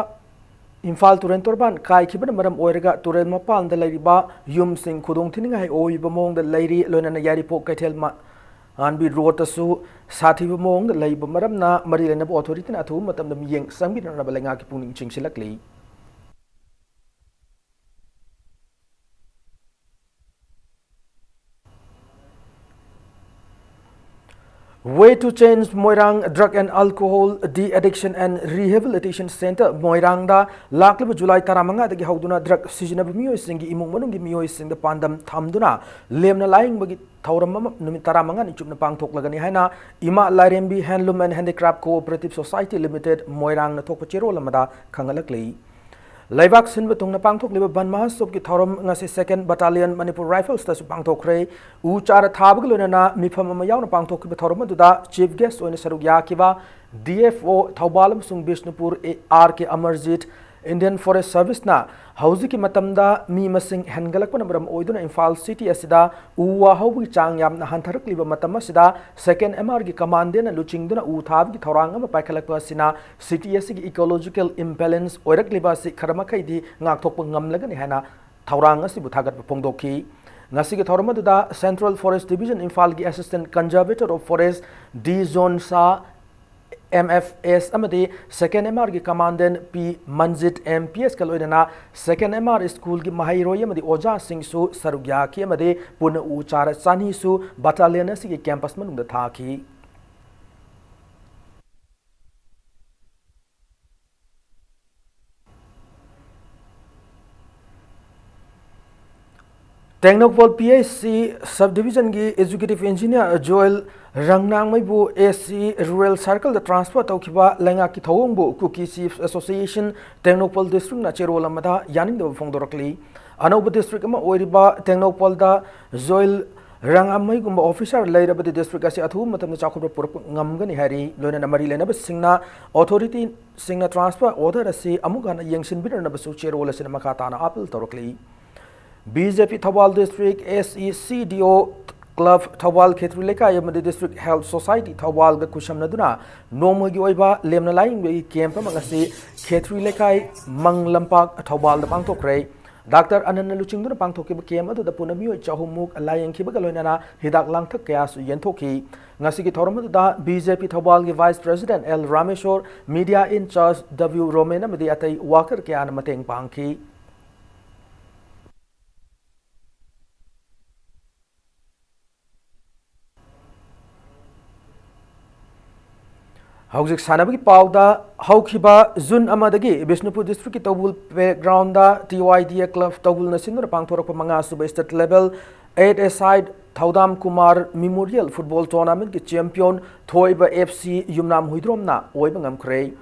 इम्फाल तुरेन तोरबान काइखिबन मरम ओरगा तुरेन मपान द लैरिबा युम सिंह खुदोंग थिनिंगाइ ओइबा मोंग द लैरि लोनना यारिपोक कैथेल मा आनबी रोटसु साथीब मोंग लैब मरमना मरी लेनब अथॉरिटी अथु मतम मियेंग संबिनब लेंगा की पुनिंग चिंगसिलकली। Way to change Moirang Drug and Alcohol De-Addiction and Rehabilitation Center Moirang da laklib July taramanga dagi hauduna drug sizinab miyoi singi imung manung gi miyoi sing da pandam thamduna lemna laing bagi thauram numit taramanga ni chupna pangthok lagani haina ima lairembi handloom and handicraft cooperative society limited Moirang na thokpa chero lamada khangalakli। Laibak Sinba Tungna Pangtok Liba Ban Mahasop ki Thorum ngasi 2nd Battalion Manipur Rifles ta su Pangtok Rei U Chara Thabaguluna na Mifam Mayaw na Pangtok ki Thorum Duda Chief Guest Oina Saruk Yakiva DFO Thaubalam Sung Bishnupur RK Amarjit Indian Forest Service na Hauzi ki matamda mi masing hengalak na maram oiduna Imphal City asida uwa haubi chang yam na hantarak liba matam asida 2nd MR ki commandant na luchingduna u thab ki thorang ama paikalak asina city asigi ecological imbalance oirak liba si kharama khaidi ngak thok ngamlagani hana thorang asi buthagat pongdokhi ngasi ki thorama da Central Forest Division Imphal ki Assistant Conservator of Forest D Zone Sa MFS amadi 2nd MR ki commandant P Manjit MPS kaloidana 2nd MR school ki mahairoy amadi oja singh su sarugya ki amadi puna uchara chani su battalion asi ki campus manungda thaki Technopol PSC subdivision ki executive engineer Joel Rangnang Maibu AC Rural Circle the transfer taukiba lenga ki thawongbu Kuki Chiefs Association Technopol district na cherol amada yaning da phongdorakli Anoba district ama oiriba Technopol da Joel Rangamai gumba officer lairabadi district asi athu matam chakhuba purap ngamgani hari loina namari lena singna authority singna transfer order asi amugana yengsin bidana basu cherol asina makata na appeal torakli BJP Thawal District SECDO Club Thawal Khetri Lekai Amadi District Health Society Thawal ga kusham naduna nomogi oiba lemna laing be camp amangasi Khetri Lekai Manglampak Thawal da pangthokre Dr. Anand Luchingduna pangthoki ba camp adu da punami oi chahumuk alayang ki bagaloinana hidak langthak kaya su yenthoki ngasi ki thoram da BJP Thawal gi Vice President L Rameshwar Media in Charge W Romena madi atai worker kaya na mateng pangki Hauzik Sanabaki Pauda, Haukiba, Zun Amadagi, Bishnupur District Tobul Playground, TYDA Club Tobul Nasinur Pangtorok Manga Suba State Level, 8-a-side Thaudam Kumar Memorial Football Tournament ki champion Thoiba FC Yumnam Huidromna, Oibangam Kray.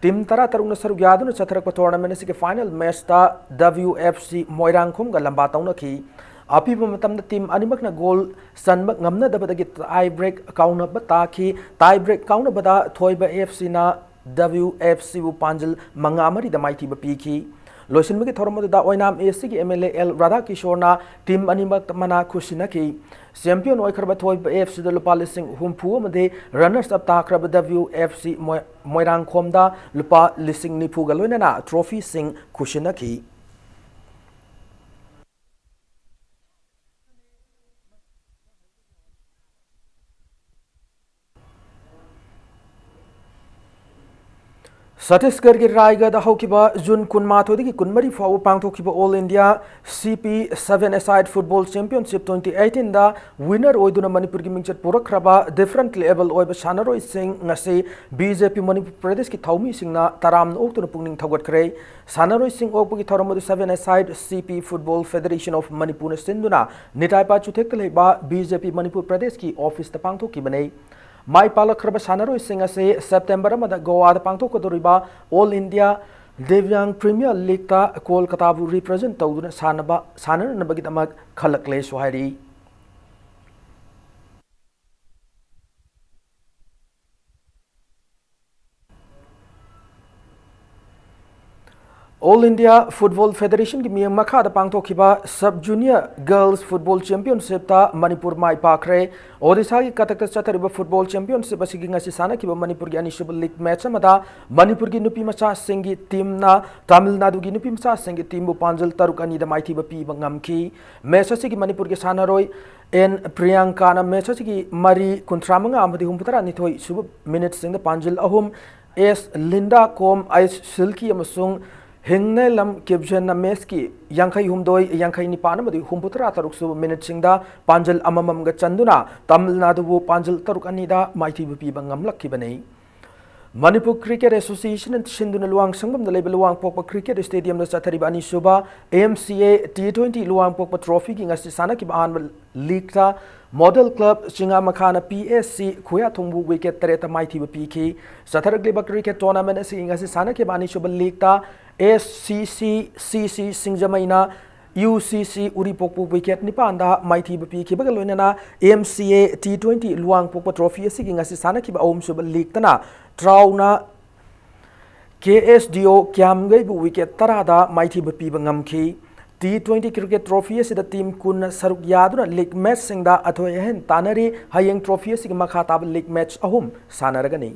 Team Tara Taruna Sarugyadun Chatrak Tournament is the final match ta WFC Moirangkum Galambatona ki. Api pematam na team animak na goal sanmak ngamna dapat agi tie break kauna bataki tie break kauna bata Thoiba FC na WFC bu panjal mangamari damai tiba piki loisin bagi thorma da oinam AC ki MLA L Radha Kishore na team animak mana khushina ki champion oikarba Thoiba FC da lupa lising humpu amade runners up takraba WFC Moirang khomda lupa lising nipu galoina na trophy sing khushina ki Satisgarh ki Raigad haukiba Jun Kunmathodi ki Kunmari faw pangthokiba All India CP 7-a-side Football Championship 2018 da winner oiduna Manipur ki mingchat purakraba different level oiba sanaroi sing ngasi BJP Manipur Pradesh ki thaumi singna taram oktuna pungning thawat kre sanaroi sing okbu ki thoramodi 7-a-side CP Football Federation of Manipur sinduna nitaipa chuthek leba BJP Manipur Pradesh ki office ta pangthoki banei Mai Palakraba Sanaroi Singh ase September amada Goa da pangthokodoriba All India Devyang Premier League ta Kolkata bu represent tawduna sananabagi damak khalakle sohairi All India Football Federation ki miyang makha da pangthokiba Sub Junior Girls Football Championship ta Manipur mai pakre Odisha ki katakta chathariba Football Championship asigi ngasi sana kiba Manipur ki anisubal league match amada Manipur ki nupi macha singi team na Tamil Nadu ki nupi macha singi team bu panjal taruk ani da maithiba pi ngamki match asigi Manipur ki sanaroi N Priyanka na match asigi mari kuntramanga amadi humputara nithoi sub minutes sing da panjal ahum S Linda Kom Ice Silky amasung Hingne lam kibjen na meski Yankai humdoi Yankai nipana madi humputra taruk su minute singda panjal amamam ga chanduna Tamil Nadu bu panjal taruk anida maiti bu pi bangam lakki banei Manipur Cricket Association and Shinduna Luang Sangam the label Luang Pokpa Cricket Stadium the Satarib Ani Suba AMCA T20 Luang Pokpa Trophy King Asisana Kiban League ta Model Club Singa Makana PSC Kuya Tumbu Wicket Tereta Mighty PK Sataragli Cricket Tournament Sing Asisana Kibani Suba League ta SCC CC Singjamaina UCC Uripokpu wicket nipanda mighty bp kibagaloinana MCA T20 Luang Pokpa trophy asigi ngasi sana kiba om suba league tana trauna KSDO Kyamgai bu wicket tarada mighty bp bangamki T20 cricket trophy asida team kun saruk yaduna league match singda athoi hen tanari hayeng trophy asigi makhatab league match ahum sanaragani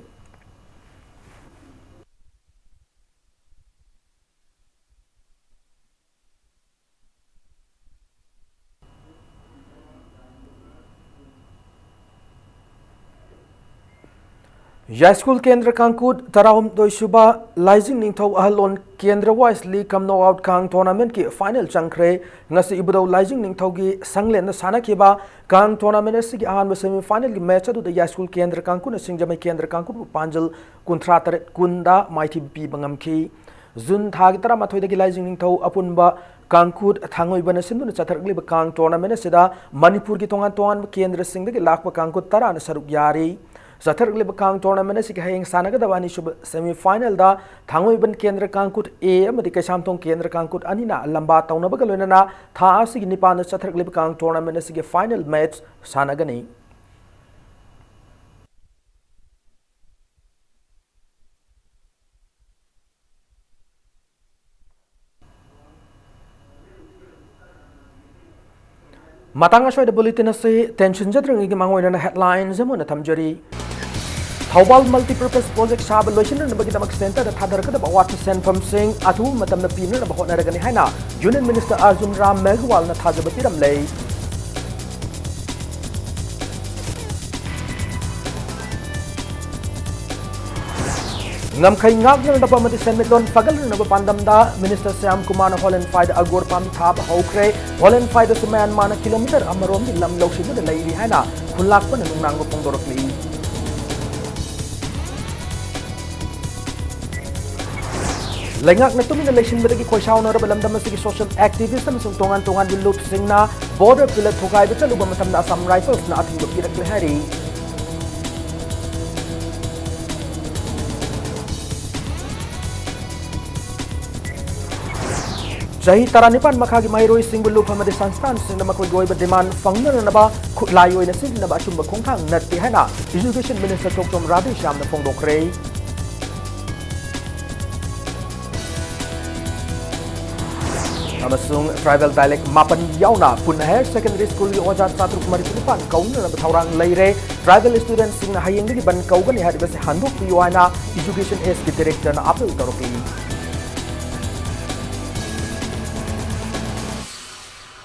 School Kendra Kankut Tarahum Doisuba Lizing Ningtau Ahalon Kendra Wise League Kam No Out Kang Tournament ki final changkre ngasi ibudo Lizing Ningtau gi sanglen sana kiba Kang Tournament sigi ahan semi final gi match adu the School Kendra Kankut na Singjamai Kendra Kankut Panjal Kuntra Taret Kunda Mighty P Bangam ki Zun Thag Tara Mathoi the Lizing Ningtau Apunba Kankut Thangoi Bana Sindu Chathargli Kang Tournament sida Manipur ki tongan tongan Kendra Singh the Lakpa Kankut Tara na Saruk Yari Zathar Glib Kang tournament is Hang Sanagadavani semi final da Tangoiban Kendra Kankut A Medica Samtong Kendra Kankut Anina Lamba Taunabagaluna Tha Signipan Zathar Glib Kang tournament is a final match Sanagani. Matanga show the bulletin say tension jadring mangoina headlines amona thamjari Thawal multi-purpose project sab lotion na bagitamak center da thadar ka da water sen from sing atu matam na pinu na bahot na ragani haina Union Minister Arjun Ram Meghwal na thajabati ramlei Ngamkai ngak na da pamati sen metlon pagal na ba pandam da Minister Syam Kumar na Holland Fight agor pam thab haukre Holland Fight da sumayan mana kilometer amarom ni lam lotion na lai ri haina khulak pa na nang go pongdorokli Lengak na tumin election bedagi khoisaw na rabalam damasigi social activism sung tongan dilut singna border pillar thukai becha luba matam na Assam Rifles na ating pirak lehari Jahi taranipan makhagi mairoi sing bulu phamade sanstan sing na makoi goi ba demand fangna na ba khulai oi na sing na ba chumba khongthang natti hana Education Minister Toktom Rabi Sham na phongdokrei Amasung tribal dialect mapan yauna pun higher secondary school gi oja chatruk maripunipan kauna na bathaurang leire tribal students sing na hayeng gi ban kaugani hadibase handuk piwana education as director na appeal taroki